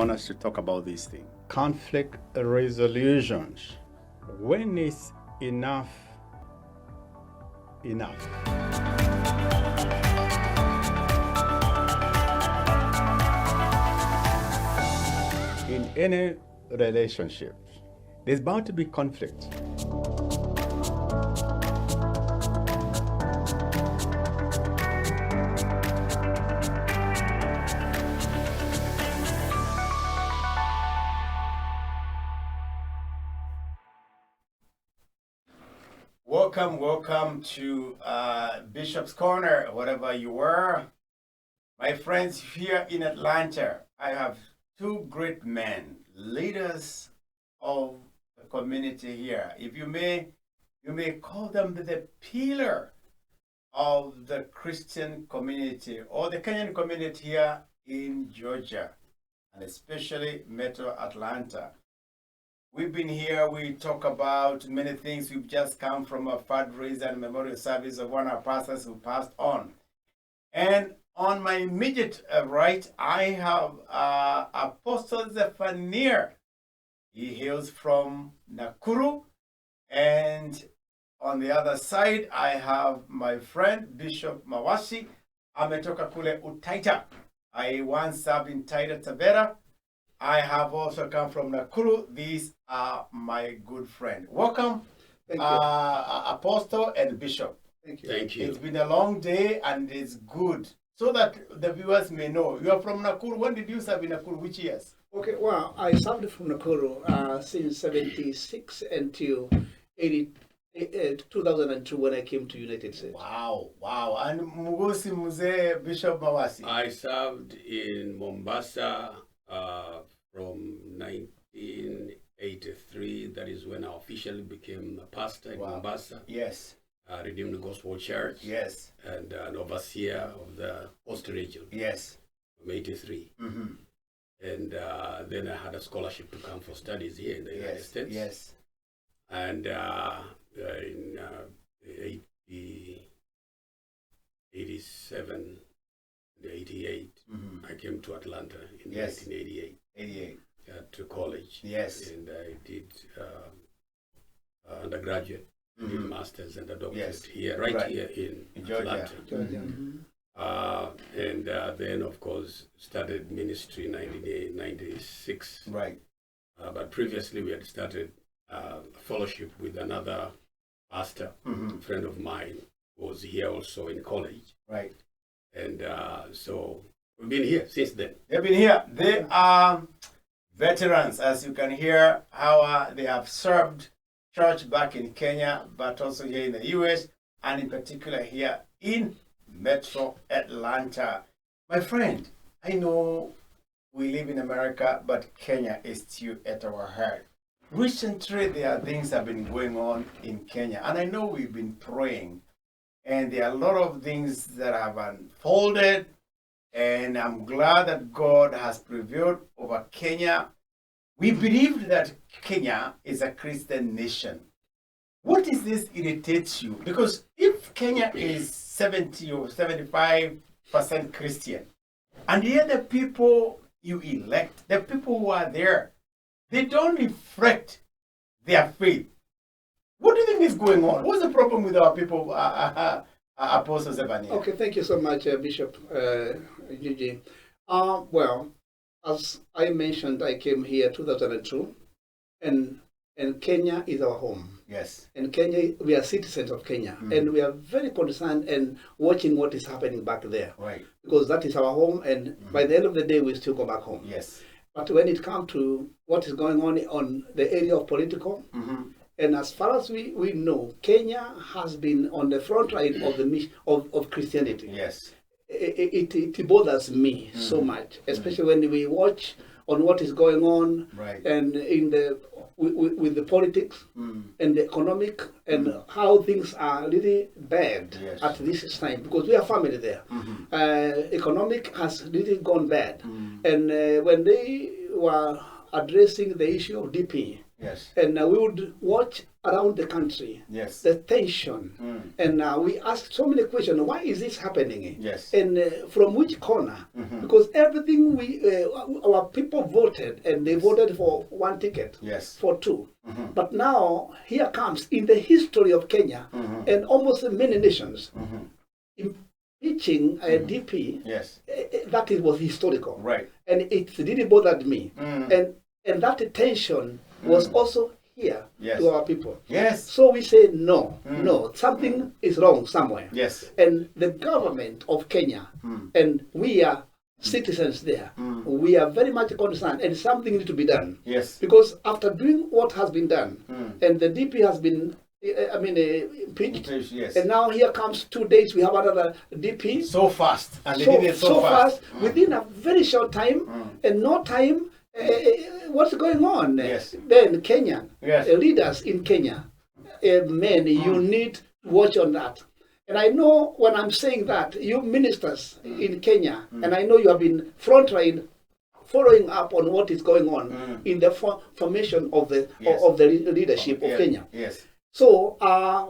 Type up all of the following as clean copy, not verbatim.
want us to talk about this thing. Conflict resolutions. When is enough enough? In any relationship, there's bound to be conflict. Welcome to Bishop's Corner, whatever you were. My friends, here in Atlanta, I have two great men, leaders of the community here. If you may call them the pillar of the Christian community or the Kenyan community here in Georgia, and especially Metro Atlanta. We've been here, we talk about many things. We've just come from a fundraiser and memorial service of one of our pastors who passed on. And on my immediate right, I have Apostle Zephani. He hails from Nakuru. And on the other side, I have my friend, Bishop Mwawasi. Ametoka kule Utaita. I once served in Taita Tavera. I have also come from Nakuru. These are my good friend. Welcome, Apostle and Bishop. Thank you. Thank you. It's been a long day and it's good. So that the viewers may know, you are from Nakuru. When did you serve in Nakuru? Which years? Okay, well, I served from Nakuru since 76 until 2002 when I came to United States. Wow. And Mugosi Muzee Bishop Mwawasi? I served in Mombasa from 1983. That is when I officially became a pastor in Mombasa. Yes. Redeemed Gospel Church. Yes. And an overseer of the Coast region. Yes. From 83. Mm-hmm. And then I had a scholarship to come for studies here in the United States. Yes. And in 87, 88, I came to Atlanta in 1988 to college. Yes. And I did undergraduate, did masters and a doctorate here in Georgia. Atlanta. And then, of course, started ministry in 1996. Right. But previously, we had started a fellowship with another pastor, a friend of mine, who was here also in college. Right. And so we've been here since then. They've been here. They are veterans, as you can hear how they have served church back in Kenya, but also here in the US, and in particular here in Metro Atlanta. My friend, I know we live in America, but Kenya is still at our heart. Recently, there are things that have been going on in Kenya, and I know we've been praying, and there are a lot of things that have unfolded, and I'm glad that God has prevailed over Kenya. We believe that Kenya is a Christian nation. What is this irritates you? Because if Kenya is 70 or 75% Christian, and yet the people you elect, the people who are there, they don't reflect their faith. What do you think is going on? What's the problem with our people, Apostle Zephani? Okay, thank you so much, Bishop Gigi. Well, as I mentioned, I came here 2002, and Kenya is our home. Yes. And Kenya, we are citizens of Kenya, and we are very concerned and watching what is happening back there. Right. Because that is our home, and by the end of the day, we still go back home. Yes. But when it comes to what is going on the area of political, and as far as we know, Kenya has been on the front line of the of Christianity. Yes. It bothers me so much, especially when we watch on what is going on, and in the with the politics and the economic and how things are really bad at this time, because we are family there. Economic has really gone bad, and when they were addressing the issue of DP. Yes. And we would watch around the country, Yes. the tension. And we asked so many questions. Why is this happening? Yes. And from which corner? Because everything our people voted, and they voted for one ticket, yes, for two. But now, here comes, in the history of Kenya, and almost many nations, impeaching a DP, yes, that was historical. right. And it really bothered me. And that tension was also here, yes, to our people. Yes. So we say no, no, something is wrong somewhere. Yes. And the government of Kenya, and we are citizens there, we are very much concerned, and something needs to be done. Yes. Because after doing what has been done, and the DP has been, impeached, Yes. and now here comes 2 days, we have another DP. So fast. And they did it so fast. Within a very short time, and no time, what's going on? Yes. Then Kenyan Yes. leaders in Kenya, men, you need to watch on that. And I know when I'm saying that, you ministers in Kenya, and I know you have been front-line, following up on what is going on in the formation of the Yes. of the leadership of Yeah. Kenya. Yes. So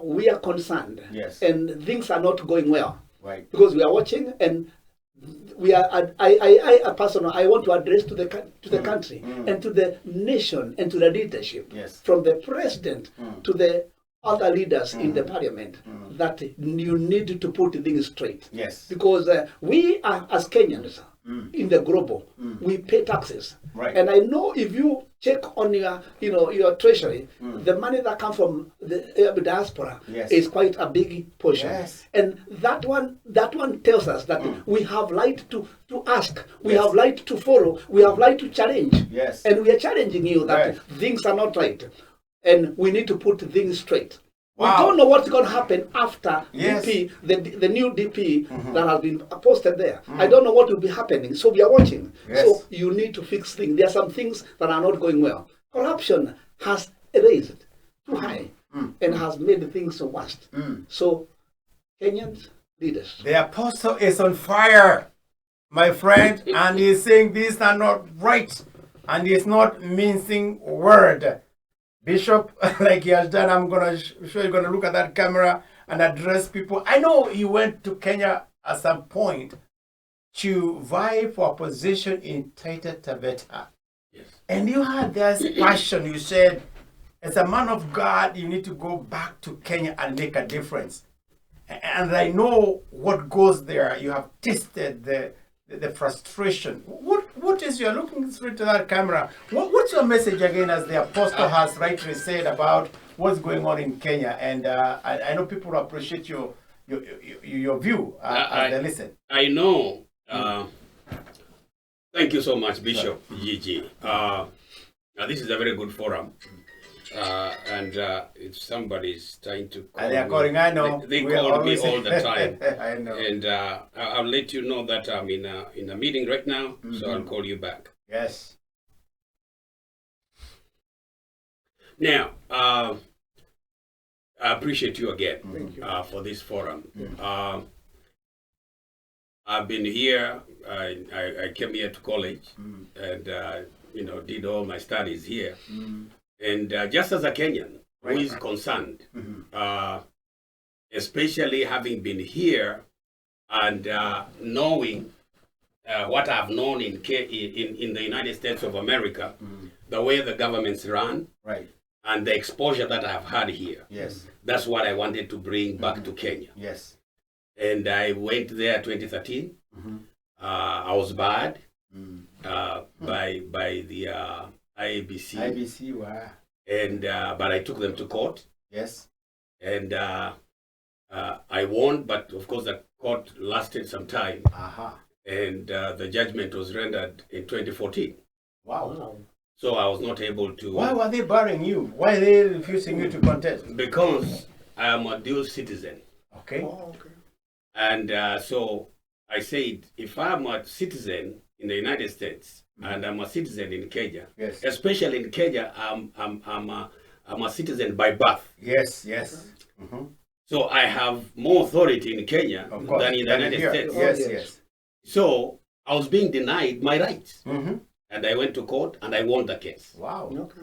we are concerned, Yes. and things are not going well, Right. because we are watching, and we are. I personally, I want to address to the country and to the nation and to the leadership, Yes. from the president to the other leaders in the parliament, that you need to put things straight. Yes. Because we are, as Kenyans, in the global, we pay taxes. Right. And I know if you check on your, your treasury, the money that comes from the diaspora Yes. is quite a big portion. Yes. And that one tells us that we have right to ask, we Yes. have right to follow, we have right to challenge. Yes. And we are challenging you that Right. things are not right. And we need to put things straight. Wow. We don't know what's going to happen after Yes. DP, the new DP that has been posted there. I don't know what will be happening. So we are watching. Yes. So you need to fix things. There are some things that are not going well. Corruption has raised too high and has made things worse. So Kenyan leaders. The apostle is on fire, my friend, and he's saying these are not right, and he's not mincing word. Bishop, like he has done, I'm gonna show you, gonna look at that camera and address people. I know you went to Kenya at some point to vie for a position in Taita Taveta. Yes. And you had this passion. You said, as a man of God, you need to go back to Kenya and make a difference. And I know what goes there. You have tasted the frustration. What is, you're looking straight to that camera, what's your message again, as the apostle has rightly said, about what's going on in Kenya? And I know people appreciate your view as they listen. I know. Thank you so much, Bishop Gigi. This is a very good forum. And if somebody's trying to call And they're calling, I know. they call me all the time. I know. And I'll let you know that I'm in a meeting right now, so I'll call you back. Yes. Now, I appreciate you again Thank you. for this forum. I've been here. I came here to college and did all my studies here. And just as a Kenyan who is concerned, especially having been here and knowing what I've known in the United States of America, the way the governments run, Right. and the exposure that I've had here. Yes. That's what I wanted to bring back to Kenya. Yes. And I went there 2013. I was barred by the IABC. IBC, wow. And but I took them to court. Yes. And I won, but of course the court lasted some time. And the judgment was rendered in 2014. Wow. So I was not able to. Why were they barring you? Why are they refusing you to contest? Because I am a dual citizen. Okay. Oh, okay. And so I said, if I'm a citizen in the United States and I'm a citizen in Kenya, Yes. especially in Kenya, I'm a citizen by birth. Yes. Yes. So I have more authority in Kenya Of course. than in the United here. States. Yes. Yes. Yes. So I was being denied my rights. and I went to court and I won the case. Wow. Okay.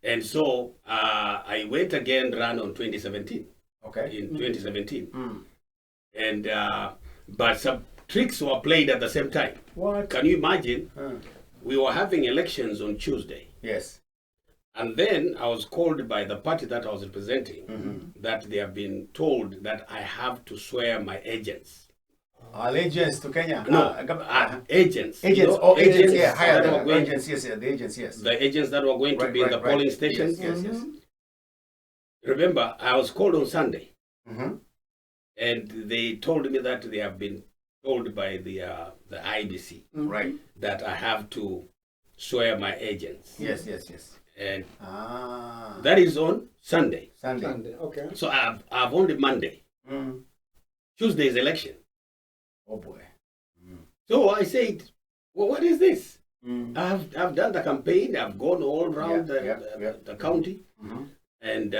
And so I went again, ran on 2017. Okay. In 2017. Mm. And but some tricks were played at the same time. What? Can you imagine? Huh. We were having elections on Tuesday. Yes. And then I was called by the party that I was representing that they have been told that I have to swear my agents. Allegiance to Kenya? No, agents. Agents. You know, Oh, agents. Yeah, that higher were than going- agents. Yes, yeah, the agents. Yes. The agents that were going to be in the polling stations. Yes. Remember, I was called on Sunday, Mm-hmm. and they told me that they have been told by the IBC Right. that I have to swear my agents. Yes. And Ah. that is on Sunday. Sunday. Sunday. Okay. So I've only Monday. Mm. Tuesday's election. Oh boy. So I said, well, what is this? Mm. I've done the campaign. I've gone all around the county, Mm-hmm. and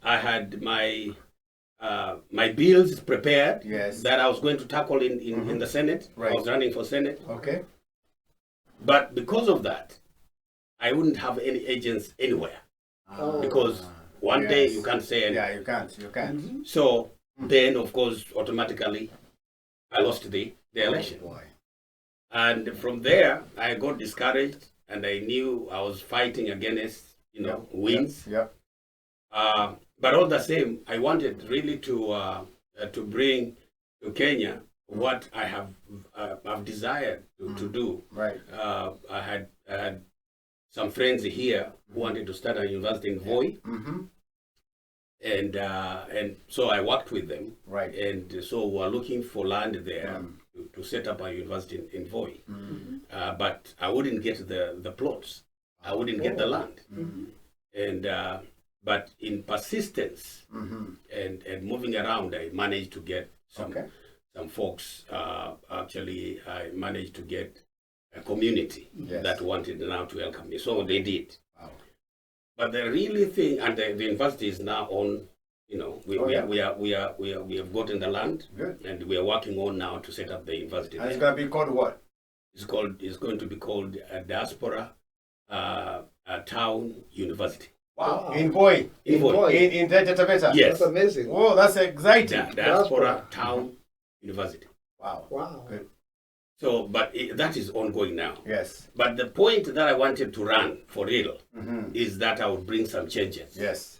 I had my bills prepared. Yes. That I was going to tackle in the Senate. Right. I was running for Senate, Okay. but because of that, I wouldn't have any agents anywhere Oh. because one day Yes. you can't say anything. Yeah, you can't. You can't. So then, of course, automatically, I lost the election. Oh boy. And from there, I got discouraged, and I knew I was fighting against, wins. Yep. But all the same, I wanted really to bring to Kenya what I have I've desired to do. Right. I had some friends here who wanted to start a university in Voi, Mm-hmm. and so I worked with them. Right. And so we're looking for land there to set up a university in Voi. But I wouldn't get the plots. I wouldn't get the land. And but in persistence and moving around, I managed to get some folks. Actually, I managed to get a community that wanted now to welcome me. So they did. Wow. But the really thing, and the university is now on. We have gotten the land. Good. And we are working on now to set up the university. And it's gonna be called what? It's going to be called a Diaspora Town University. Wow. Wow. In Voi. In Voi. In Taita Taveta. Yes. That's amazing. Oh, that's exciting. Diaspora Town University. Wow. Wow. Good. So, but that is ongoing now. Yes. But the point that I wanted to run for real Mm-hmm. is that I would bring some changes. Yes.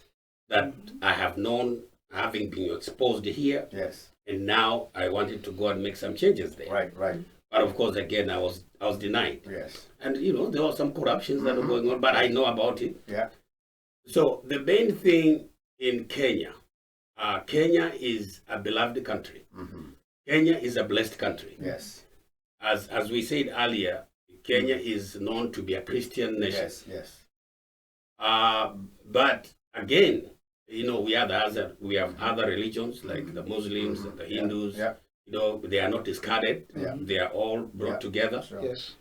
That I have known, having been exposed here, Yes. and now I wanted to go and make some changes there. Right. But of course, again, I was denied. Yes. And there were some corruptions that were going on, but I know about it. Yeah. So the main thing in Kenya, Kenya is a beloved country. Mm-hmm. Kenya is a blessed country. Yes. As we said earlier, Kenya is known to be a Christian nation. Yes. But again, we have other religions like the Muslims and the Hindus. Yeah. They are not discarded. Yeah. They are all brought together. Sure. Yes.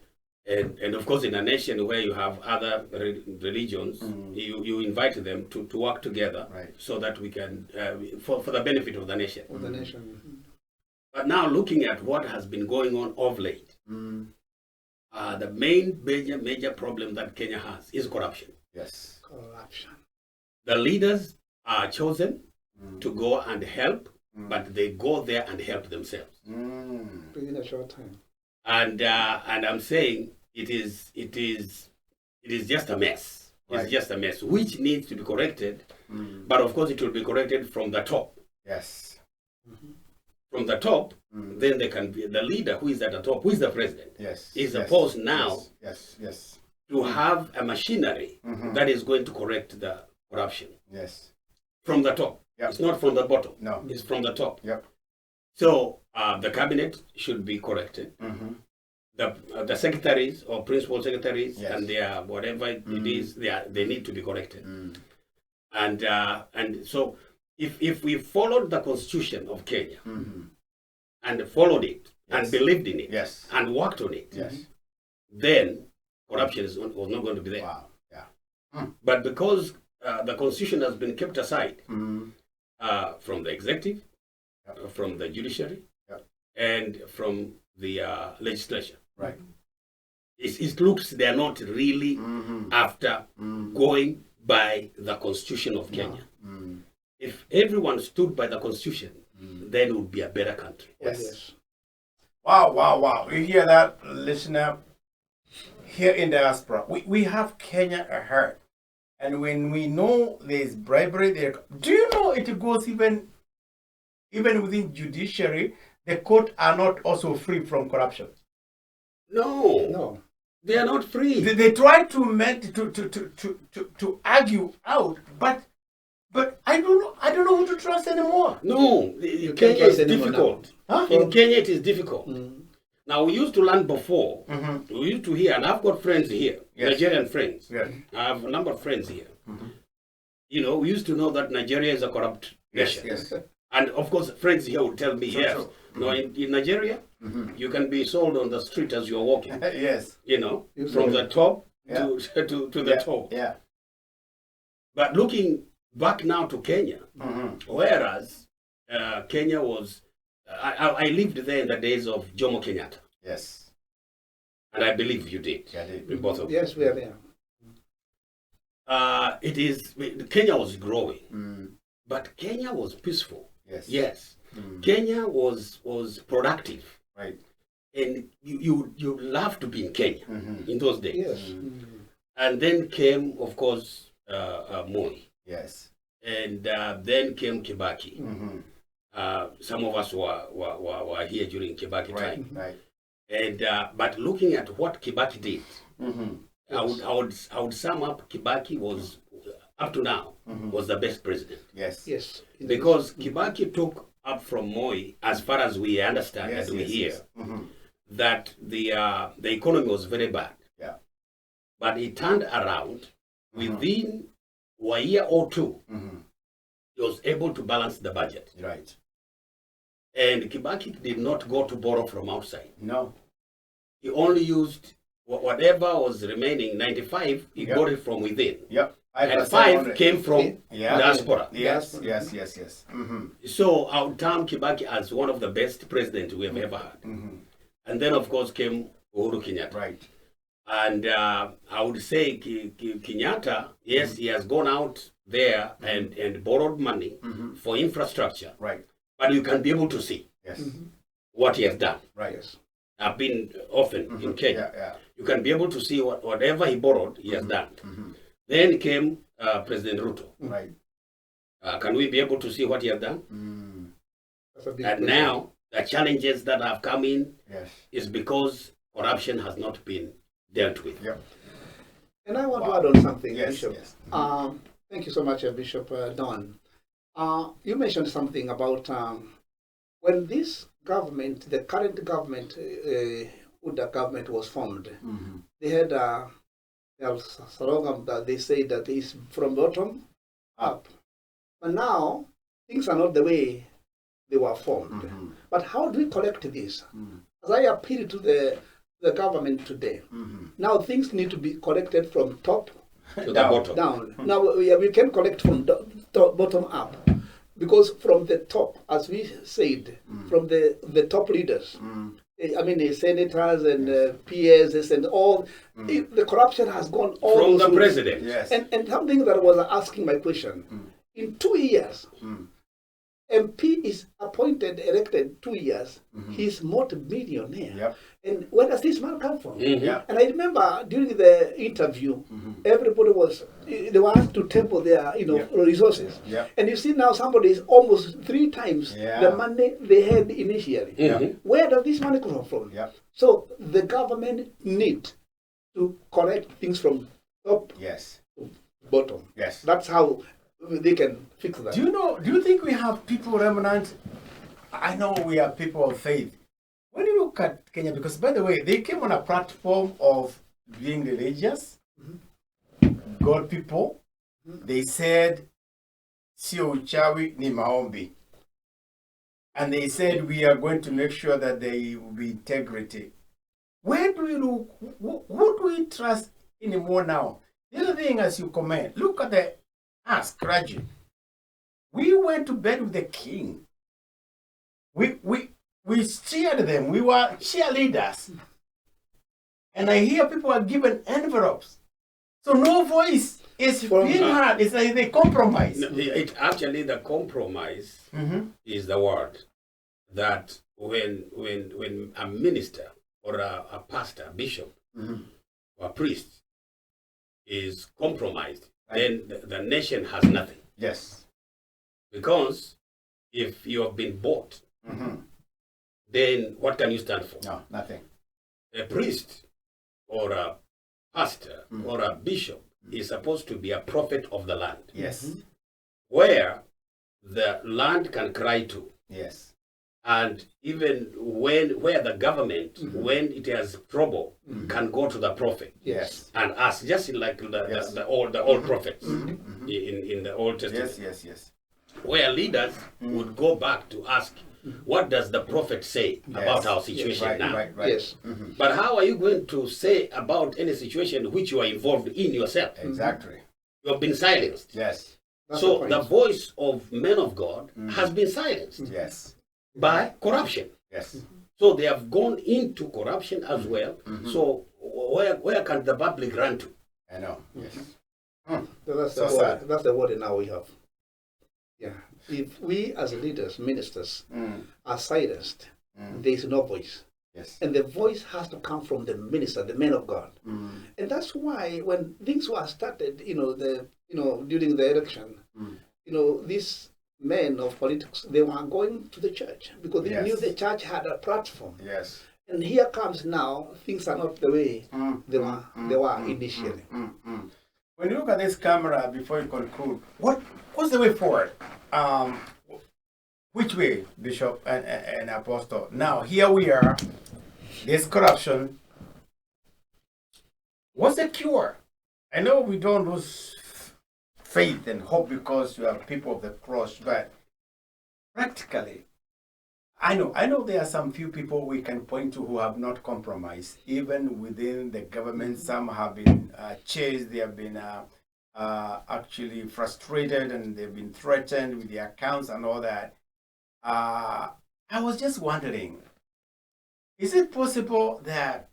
And of course, in a nation where you have other religions, you invite them to work together, Right. so that we can, for the benefit of the nation. Of the nation. But now looking at what has been going on of late, the main major problem that Kenya has is corruption. Yes. Corruption. The leaders are chosen to go and help, but they go there and help themselves. Within a short time. And I'm saying it is just a mess. It's Right. just a mess, which needs to be corrected. But of course, it will be corrected from the top. Yes. From the top, then they can be the leader who is at the top, who is the president, Yes. is supposed now Yes. to have a machinery that is going to correct the corruption Yes. from the top. Yep. It's not from the bottom. No. It's from the top. Yep. So the cabinet should be corrected. The secretaries or principal secretaries and their whatever it is, they need to be corrected. And so if we followed the constitution of Kenya and followed it and believed in it Yes. and worked on it, Yes. then corruption was not going to be there. Wow. Yeah. But because the constitution has been kept aside from the executive, from the judiciary, and from the legislature. Right. it looks they are not really after going by the Constitution of Kenya. If everyone stood by the Constitution, then it would be a better country. Yes. Wow, wow, wow. You hear that, listener? Here in diaspora, we have Kenya ahead. And when we know there's bribery there, do you know it goes even within judiciary, the court are not also free from corruption? No. They are not free. They try to argue out, but I don't know who to trust anymore. No, Kenya is difficult. Huh? In Kenya, it is difficult. Now, we used to learn before. We used to hear, and I've got friends here, Nigerian friends. Yes. I have a number of friends here. You know, we used to know that Nigeria is a corrupt nation. Yes. And of course, friends here would tell me, yes. No, in Nigeria, you can be sold on the street as you're walking. Yes. You know, from the top to the toe. Yeah. But looking back now to Kenya, whereas Kenya was, I lived there in the days of Jomo Kenyatta. Yes. And I believe you did. Yeah, I did. We both of you. Yes, we are there. Kenya was growing, but Kenya was peaceful. Yes. Kenya was productive. Right. And you love to be in Kenya in those days. Yes. And then came, of course, Moi. Yes. And then came Kibaki. Some of us were here during Kibaki time. Right. And but looking at what Kibaki did, I would sum up Kibaki was up to now was the best president. Yes. Because Kibaki took up from Moi, as far as we understand and we hear, that the economy was very bad. Yeah. But he turned around within a year or two. He was able to balance the budget. Right. And Kibaki did not go to borrow from outside. No. He only used whatever was remaining, 95, he got it from within. Yep. And 5 came from diaspora. Yes. So I would term Kibaki as one of the best presidents we have ever had. And then, of course, came Uhuru Kenyatta. Right. And I would say Kenyatta, yes, he has gone out there and borrowed money for infrastructure. Right. But you can be able to see what he has done. Right. Yes. I've been often in Kenya. Yeah. You can be able to see whatever he borrowed, he has done. Then came President Ruto. Right. Can we be able to see what he has done? And now, the challenges that have come in is because corruption has not been dealt with. Yep. And I want to add on something, Bishop. Yes. Thank you so much, Bishop Don. You mentioned something about when this government, the current government, Uda government was formed, they had a slogan that they say that is from bottom up. But now, things are not the way they were formed. But how do we correct this? As I appeal to the government today, now things need to be corrected from top to the bottom. Down. Now we can correct from bottom up. Because from the top, as we said, from the top leaders, I mean the senators and PSs and all, the corruption has gone all from the through. president. Yes. And something that I was asking my question, in 2 years, MP is appointed, elected 2 years, he's multi-millionaire. Yep. And where does this man come from? Yeah. And I remember during the interview, everybody they were asked to temple their resources. Yep. And you see now somebody is almost 3 times Yeah. the money they had initially. Where does this money come from? Yep. So the government need to correct things from top Yes. to bottom. Yes. That's how they can fix that. Do you think we have people remnant? I know we are people of faith. When you look at Kenya, because by the way, they came on a platform of being religious, God people. They said, "Sio uchawi ni maombi," and they said we are going to make sure that there will be integrity. Where do we look? Who do we trust anymore now? The other thing, as you comment, look at us graduate. We went to bed with the king. We cheered them. We were cheerleaders. And I hear people are given envelopes. So no voice is being heard. It's like they compromise. No, it actually, the compromise is the word that when a minister or a pastor, bishop, or a priest is compromised, then the nation has nothing. Yes. Because if you have been bought, then what can you stand for? No, nothing. A priest or a pastor or a bishop is supposed to be a prophet of the land. Yes. Where the land can cry to. Yes. And even where the government, when it has trouble, can go to the prophet. Yes. And ask, just like the old prophets in the Old Testament. Yes. Where leaders would go back to ask, what does the prophet say about our situation now? Right. Yes. But how are you going to say about any situation which you are involved in yourself? Exactly. You have been silenced. Yes. So the voice of men of God has been silenced Yes. by corruption. Yes. So they have gone into corruption as well. So where can the public run to? I know. Yes. That's So the sad. word. That's the word now we have. Yeah. If we as leaders, ministers, are silenced, there is no voice. Yes. And the voice has to come from the minister, the man of God. And that's why when things were started, during the election, these men of politics, they were going to the church because they knew the church had a platform. Yes. And here comes now, things are not the way they were initially. When you look at this camera before you conclude, what's the way forward? Which way, Bishop and Apostle? Now, here we are. There's corruption. What's the cure? I know we don't lose faith and hope because you are people of the cross, but practically, I know there are some few people we can point to who have not compromised. Even within the government, some have been chased, they have been actually frustrated, and they've been threatened with their accounts and all that. I was just wondering, is it possible that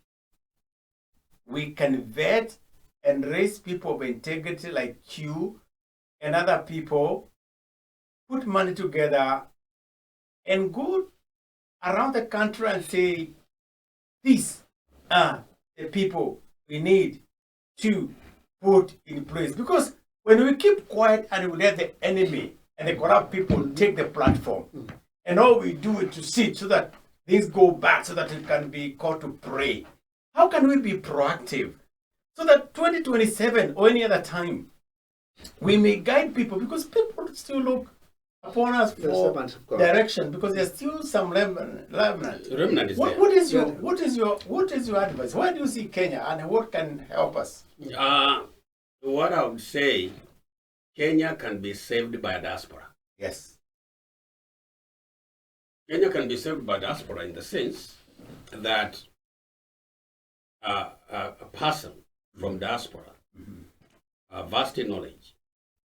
we can vet and raise people of integrity like you and other people, put money together, and go around the country and say, these are the people we need to put in place? Because when we keep quiet and we let the enemy and the corrupt people take the platform, and all we do is to sit so that things go back, so that it can be called to pray, how can we be proactive so that 2027 or any other time we may guide people? Because people still look upon us for direction, because there's still some remnant. Remnant is there. What is your advice? Where do you see Kenya, and what can help us? What I would say, Kenya can be saved by diaspora. Yes. Kenya can be saved by diaspora in the sense that a person from diaspora, vast in knowledge,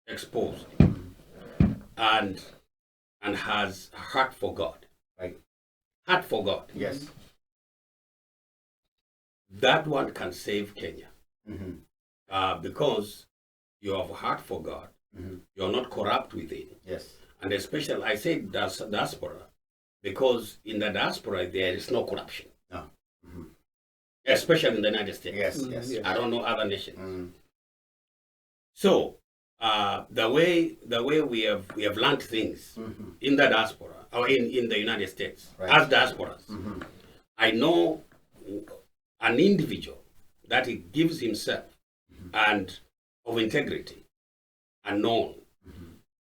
exposed, and has a heart for God. Right. Heart for God. Yes. That one can save Kenya. Because you have a heart for God. You're not corrupt within. Yes. And especially, I say diaspora, because in the diaspora there is no corruption. No. Especially in the United States. Yes. I don't know other nations. So the way we have learned things in the diaspora or in the United States as diasporas, I know an individual that he gives himself and of integrity and known.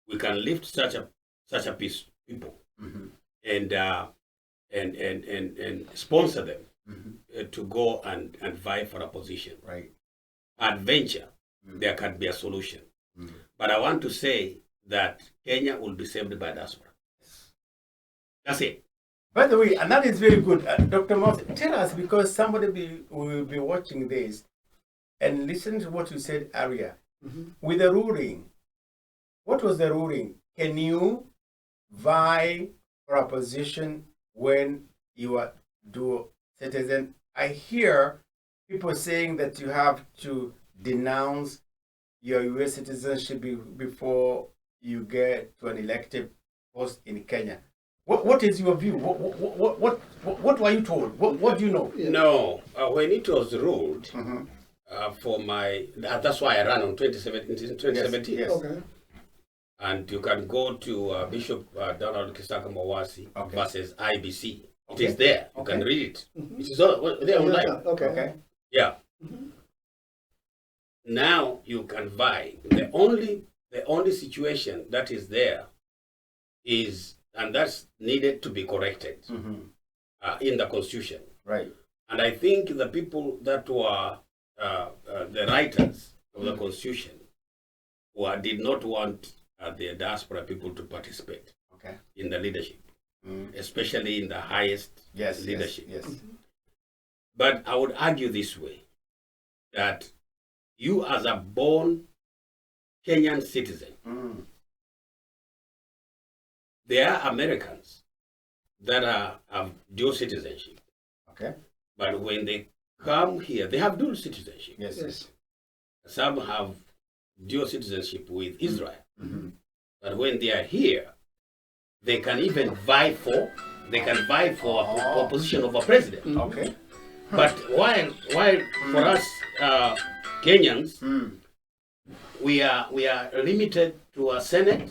We can lift such a people and sponsor them to go and vie for a position. Right. Adventure, there can be a solution. But I want to say that Kenya will be saved by diaspora. That's it. By the way, and that is very good. Dr. Mwawasi, tell us, because somebody will be watching this and listen to what you said earlier. With the ruling, what was the ruling? Can you vie for a position when you are dual citizen? I hear people saying that you have to denounce your U.S. citizenship before you get to an elective post in Kenya. What is your view? What were you told? What do you know? No, when it was ruled for my, that's why I ran on 2017. Yes. Okay. And you can go to Bishop Donald Mwawasi versus IBC. It is there. You can read it. It is all there online. Okay. Yeah. Now you can buy. The only situation that is there is, and that's needed to be corrected in the Constitution. Right. And I think the people that were the writers of the Constitution did not want the diaspora people to participate in the leadership, especially in the highest leadership. Yes. But I would argue this way, that you as a born Kenyan citizen, there are Americans that have dual citizenship. Okay. But when they come here, they have dual citizenship. Yes. Some have dual citizenship with Israel. But when they are here, they can even vie for a position of a president. Okay. But while for us Kenyans, we are limited to a Senate.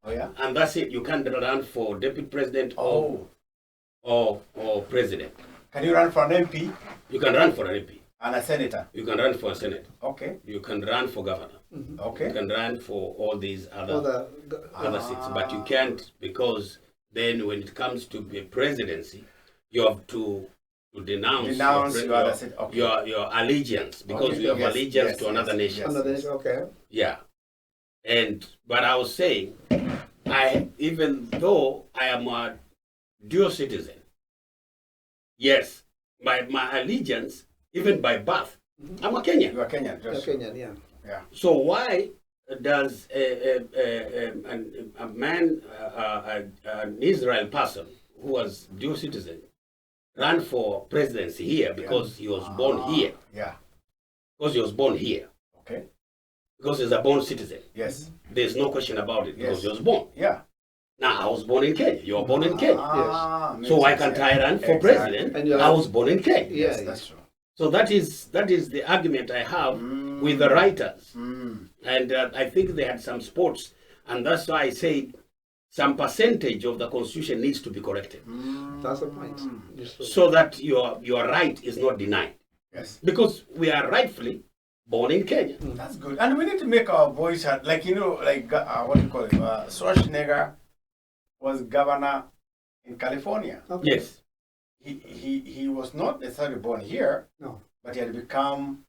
Oh yeah. And that's it. You can't run for deputy president or president. Can you run for an MP? You can run for an MP. And a senator? You can run for a senate. Okay. You can run for governor. Okay. You can run for all these other seats, but you can't, because then when it comes to the presidency, you have to denounce your allegiance, because you have allegiance to another nation. Okay. Yeah. But I was saying, even though I am a dual citizen, yes, my allegiance, even by birth, I'm a Kenyan. You are Kenyan. You're Kenyan, yeah. So why does a man, an Israel person who was dual citizen, run for presidency here because he was born here? Yeah. Because he was born here. Okay. Because he's a born citizen. Yes. There's no question about it, because he was born. Yeah. Now, I was born in Kenya. You were born in Kenya. Yes. So why can't I run for president? And I was born in Kenya. Yes, that's true. So that is the argument I have with the writers. And I think they had some sports. And that's why I say some percentage of the Constitution needs to be corrected. That's the point. So that your right is not denied. Yes. Because we are rightfully born in Kenya. That's good. And we need to make our voice heard. Like, what do you call it? Schwarzenegger was governor in California. Okay. Yes. He was not necessarily born here. No. But he had become.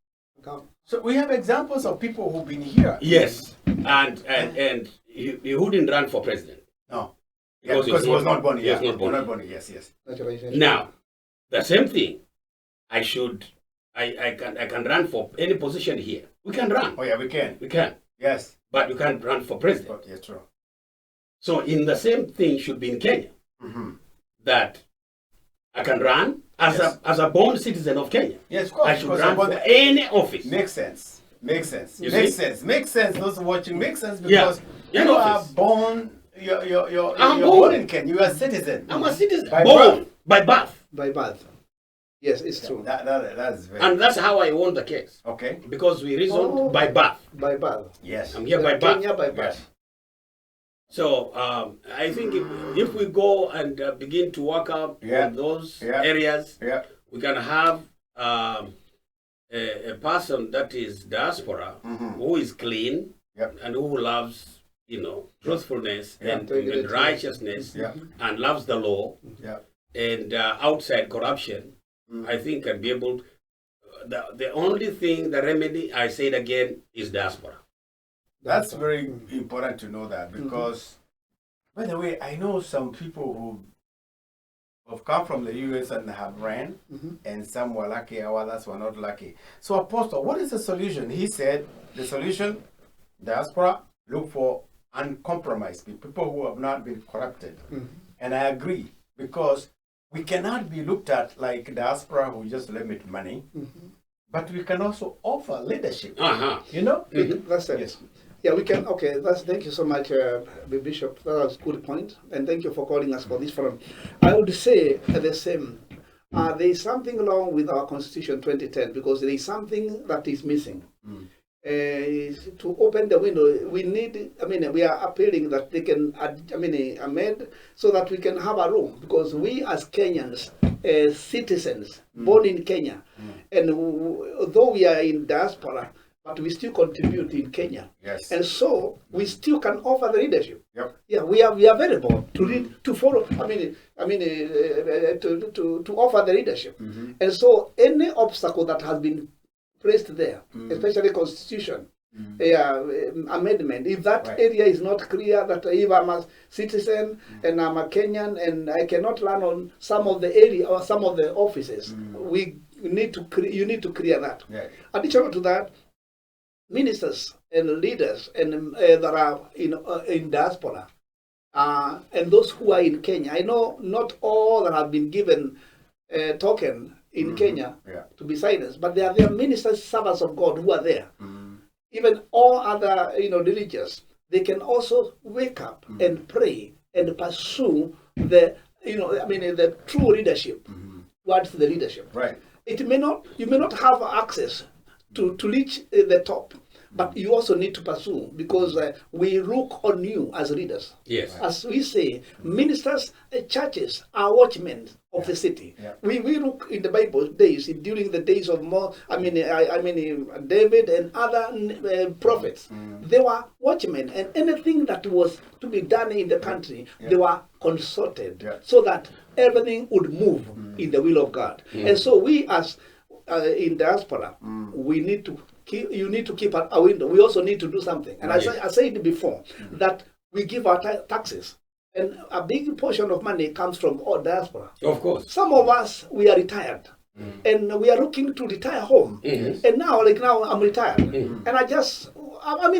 So we have examples of people who've been here. Yes. And he wouldn't run for president. No. Yeah, because he was not born here. He was not born here. Yes. Now, the same thing. I can run for any position here. We can run. Oh yeah, we can. We can. Yes. But we can't run for president. But, yes, true. So in the same thing should be in Kenya. That I can run as a born citizen of Kenya. Yes, of course. I should run for any office. Makes sense. Makes sense. You makes see? sense. Makes sense. Those watching makes sense because Yeah. you are born. You're I'm born in Kenya. You are a citizen. I'm a citizen. By born birth. by birth. By birth. Yes, it's true. That's very. And that's how I won the case. Okay. Because we reasoned by birth. By birth. Yes. I'm here by birth. Kenya by birth. Yes. So I think if we go and begin to work out on those areas, we can have a person that is diaspora who is clean and who loves, truthfulness and righteousness and loves the law and outside corruption. I think can be able. The only thing, the remedy, I say it again, is diaspora. That's very important to know that because, by the way, I know some people who have come from the U.S. and have ran, and some were lucky, others were not lucky. So, Apostle, what is the solution? He said the solution, diaspora, look for uncompromised people who have not been corrupted. And I agree, because we cannot be looked at like diaspora who just limit money, but we can also offer leadership. You know? That's it. Yes. Yeah, we can. Okay, thank you so much, Bishop. That was a good point, and thank you for calling us for this forum. I would say the same. There is something wrong with our Constitution 2010 because there is something that is missing. To open the window, we need. I mean, we are appealing that they can. Amend so that we can have a room because we as Kenyans, citizens born in Kenya, and though we are in diaspora, but we still contribute in Kenya. Yes. And so we still can offer the leadership. Yep. Yeah, we are available to lead, to follow. To offer the leadership. And so any obstacle that has been placed there, especially Constitution amendment, if that area is not clear, that if I'm a citizen and I'm a Kenyan and I cannot run on some of the area or some of the offices, you need to clear that. Yeah. Additional to that, ministers and leaders and that are in diaspora and those who are in Kenya. I know not all that have been given token in Kenya to be silenced, but there are ministers, servants of God who are there. Even all other religious, they can also wake up and pray and pursue the the true leadership towards the leadership. Right. You may not have access to reach the top, but you also need to pursue because we look on you as leaders. Yes. As we say, ministers, churches are watchmen of the city. Yeah. We look in the Bible days, during the days of David and other prophets. They were watchmen, and anything that was to be done in the country, they were consulted so that everything would move in the will of God. And so we as in diaspora, we need to you need to keep a window. We also need to do something. And I said before that we give our taxes, and a big portion of money comes from all diaspora. Of course. Some of us, we are retired. And we are looking to retire home. And now I'm retired. And I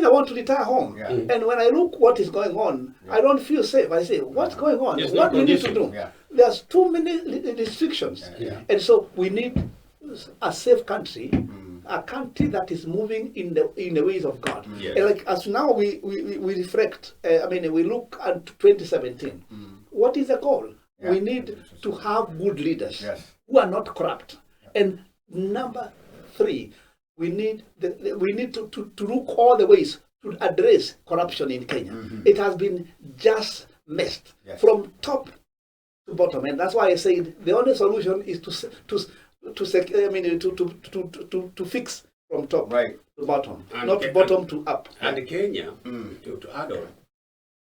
want to retire home. And when I look what is going on, I don't feel safe. I say, what's going on? What do we need to do? There's too many restrictions. And so we need a safe country, a country that is moving in the ways of God. And like as now we reflect, we look at 2017. What is the goal? We need to have good leaders who are not corrupt. And number 3, we need to look all the ways to address corruption in Kenya. It has been just messed from top to bottom, and that's why I said the only solution is to fix from top to bottom, and not bottom to up. And Kenya, to add on,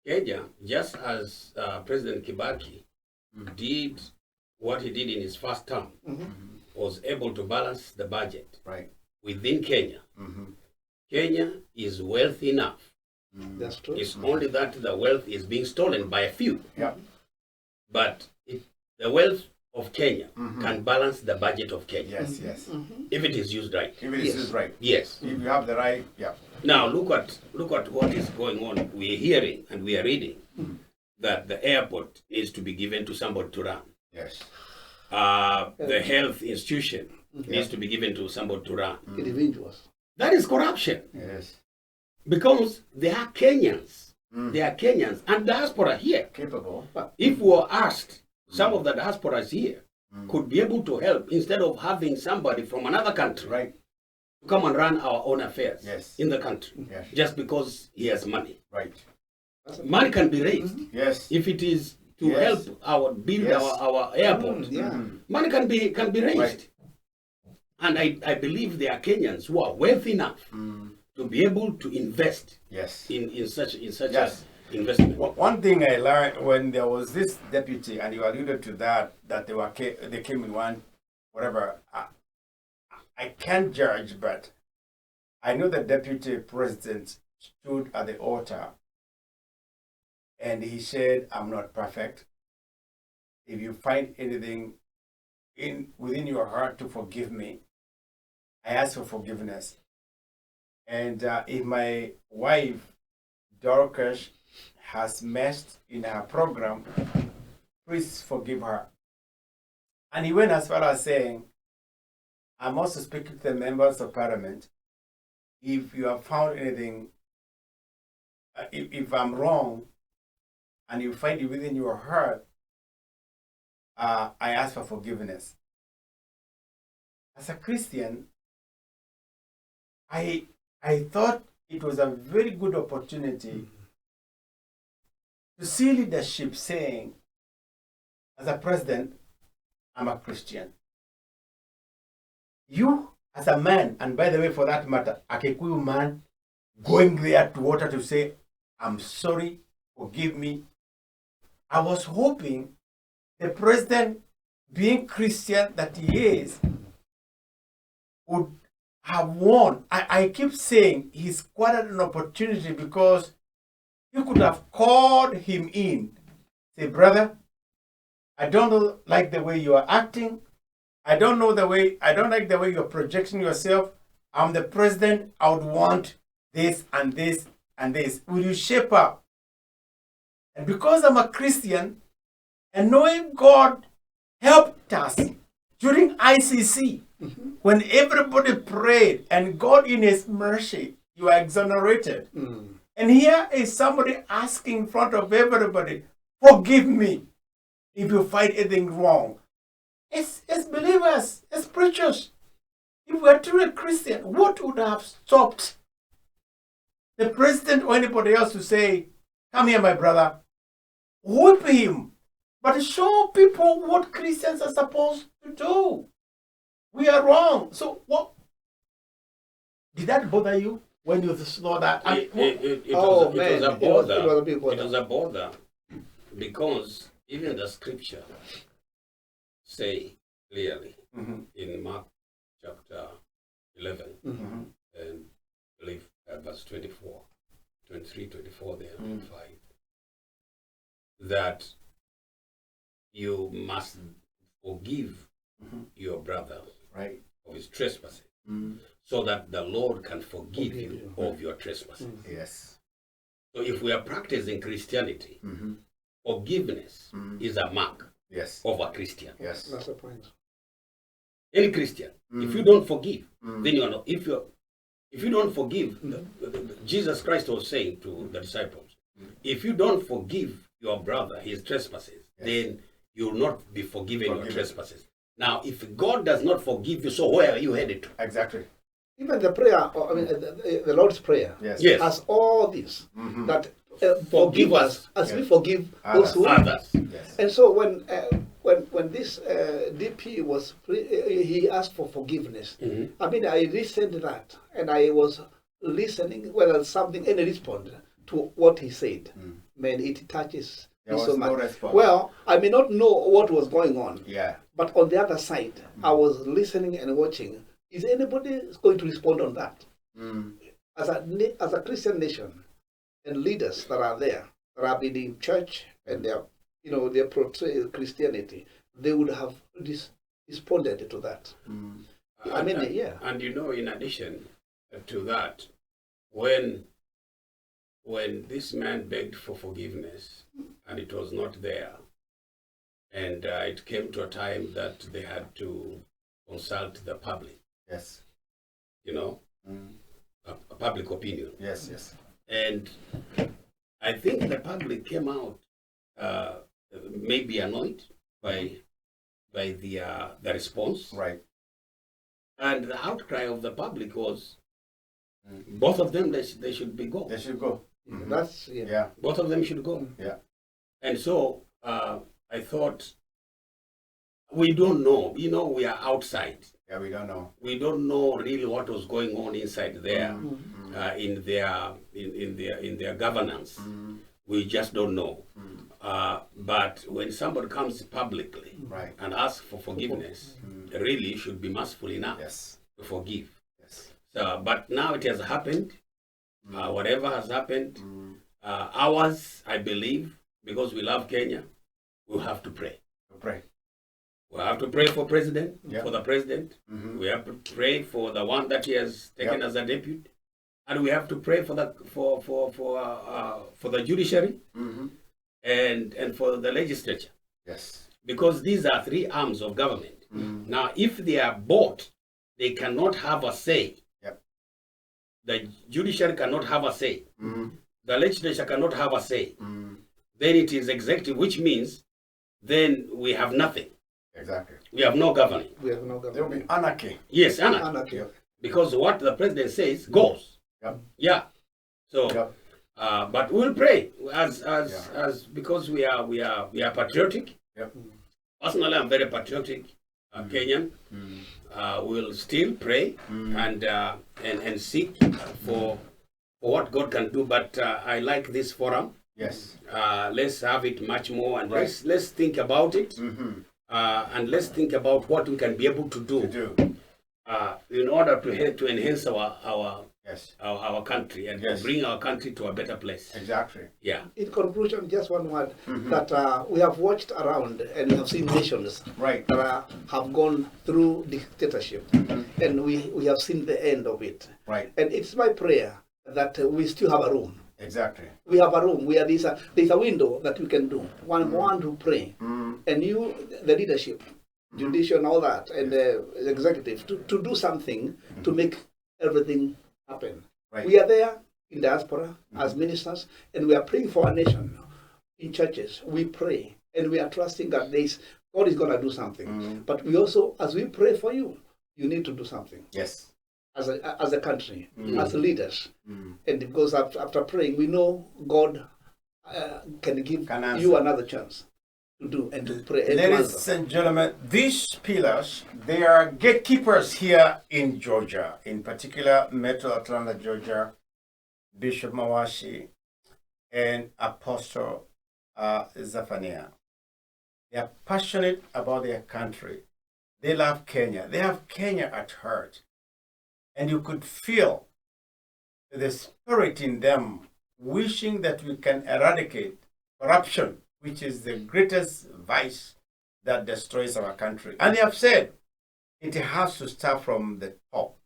Kenya, just as President Kibaki did what he did in his first term, was able to balance the budget within Kenya. Kenya is wealthy enough. That's true. It's only that the wealth is being stolen by a few. But the wealth of Kenya can balance the budget of Kenya. If it is used right. If it is used right. Yes. If you have the right, Now look at what is going on. We are hearing and we are reading that the airport needs to be given to somebody to run. Yes. The health institution needs to be given to somebody to run. Individuals. That is corruption. Yes. Because they are Kenyans. They are Kenyans and diaspora here. Capable. If we were asked, some of the diasporas here could be able to help instead of having somebody from another country to come and run our own affairs in the country just because he has money. Money can be raised. If it is to help build our airport, money can be raised. And I believe there are Kenyans who are wealthy enough to be able to invest in such an investment. One thing I learned when there was this deputy, and you alluded to that they came in one, whatever. I can't judge, but I know the deputy president stood at the altar and he said, "I'm not perfect. If you find anything within your heart to forgive me, I ask for forgiveness. And if my wife, Dorcas, has messed in her program, please forgive her." And he went as far as saying, I'm also speaking to the members of parliament. If you have found anything, if I'm wrong, and you find it within your heart, I ask for forgiveness. As a Christian, I thought it was a very good opportunity to see leadership saying, as a president, I'm a Christian. You, as a man, and by the way, for that matter, a Kikuyu man, going there to water to say, I'm sorry, forgive me. I was hoping the president, being Christian that he is, would have won. I keep saying he's quite an opportunity because you could have called him in. Say, brother, I don't like the way you are acting. I don't like the way you're projecting yourself. I'm the president. I would want this and this and this. Will you shape up? And because I'm a Christian, and knowing God helped us during ICC, when everybody prayed, and God in his mercy, you are exonerated. And here is somebody asking in front of everybody, forgive me if you find anything wrong. As believers, as preachers, if we are truly Christian, what would have stopped the president or anybody else to say, come here, my brother, whip him, but show people what Christians are supposed to do. We are wrong. So what? Did that bother you when you saw that? It was a bother. It was a big bother. It was a bother because even the scripture say clearly in Mark chapter 11 and I believe verse 24, 23, 24 there, 5, that you must forgive your brother of his trespasses, so that the Lord can forgive you of your trespasses. Yes. So if we are practicing Christianity, forgiveness is a mark of a Christian. Yes. That's the point. Any Christian, if you don't forgive, then you are not. If you don't forgive, Jesus Christ was saying to the disciples, if you don't forgive your brother his trespasses, then you will not be forgiven your trespasses. Now, if God does not forgive you, so where are you headed to? Exactly. Even the prayer, I mean, the Lord's Prayer, Yes. has all this, that forgive us as we forgive those who others. Yes. And so when this DP was he asked for forgiveness. I mean, I listened to that, and I was listening whether something any respond to what he said. Man, it touches me so much. Response. Well, I may not know what was going on. Yeah. But on the other side, I was listening and watching. Is anybody going to respond on that? As a Christian nation and leaders that are there, that have been in church and they portray Christianity, they would have responded to that. I mean, And in addition to that, when this man begged for forgiveness and it was not there, and it came to a time that they had to consult the public. Yes. A public opinion. Yes, yes. And I think the public came out maybe annoyed by the response. Right. And the outcry of the public was both of them, they should be go. They should go. That's Both of them should go. Yeah. And so I thought, we don't know. We are outside. Yeah, we don't know. We don't know really what was going on inside there, in their governance. We just don't know. But when somebody comes publicly and asks for forgiveness, really should be merciful enough to forgive. Yes. So, but now it has happened. Whatever has happened, ours, I believe, because we love Kenya, we'll have to pray. Pray. We have to pray for for the president. We have to pray for the one that he has taken as a deputy, and we have to pray for the for the judiciary and for the legislature. Yes. because these are three arms of government. Now, if they are bought, they cannot have a say. Yep. The judiciary cannot have a say. The legislature cannot have a say. Then it is executive, which means then we have nothing. Exactly. We have no governing. We have no There will government. be anarchy. Yes, anarchy. Anarchy. Because what the president says goes. Yep. Yeah. So, Yep. but we'll pray as because we are patriotic. Yep. Personally, I'm very patriotic, Kenyan. We'll still pray and seek for what God can do. But I like this forum. Yes. Let's have it much more, and Right. let's think about it, and let's think about what we can be able to do, in order to enhance our Yes. our country and Yes. to bring our country to a better place. Exactly. Yeah. In conclusion, just one word, that we have watched around and we have seen nations Right. that have gone through dictatorship, and we have seen the end of it. Right. And it's my prayer that we still have a room. Exactly. We have a room where there's a window that we can do. One to pray, and you, the leadership, judicial and all that, and the executive, to do something to make everything happen. Right. We are there in diaspora as ministers, and we are praying for our nation. In churches, we pray, and we are trusting that God is going to do something. But we also, as we pray for you, you need to do something Yes. as a country, as leaders. And because after praying, we know God can give Can answer. you another chance to do and to pray. And to Ladies answer. and gentlemen, these pillars, they are gatekeepers here in Georgia, in particular Metro Atlanta, Georgia, Bishop Mwawasi and Apostle Zephani. They are passionate about their country. They love Kenya. They have Kenya at heart. And you could feel the spirit in them wishing that we can eradicate corruption, which is the greatest vice that destroys our country. And they have said it has to start from the top.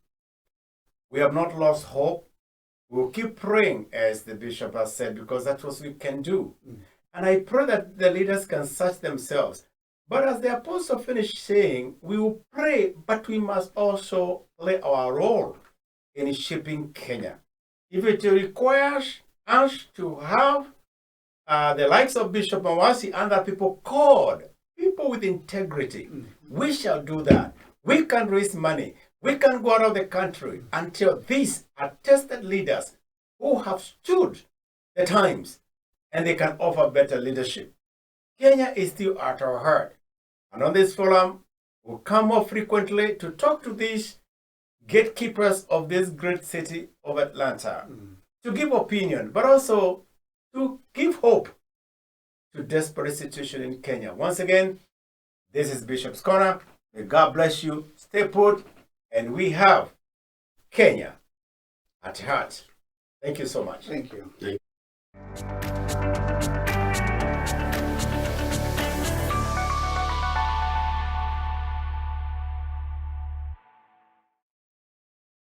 We have not lost hope. We'll keep praying, as the bishop has said, because that's what we can do. And I pray that the leaders can search themselves. But as the apostle finished saying, we will pray, but we must also play our role in shaping Kenya. If it requires us to have the likes of Bishop Mwawasi and other people called, people with integrity, we shall do that. We can raise money. We can go out of the country until these are tested leaders who have stood the times and they can offer better leadership. Kenya is still at our heart. And on this forum, we'll come more frequently to talk to these gatekeepers of this great city of Atlanta, to give opinion, but also to give hope to desperate situation in Kenya. Once again, this is Bishop's Corner. May God bless you. Stay put. And we have Kenya at heart. Thank you so much. Thank you. Thank you.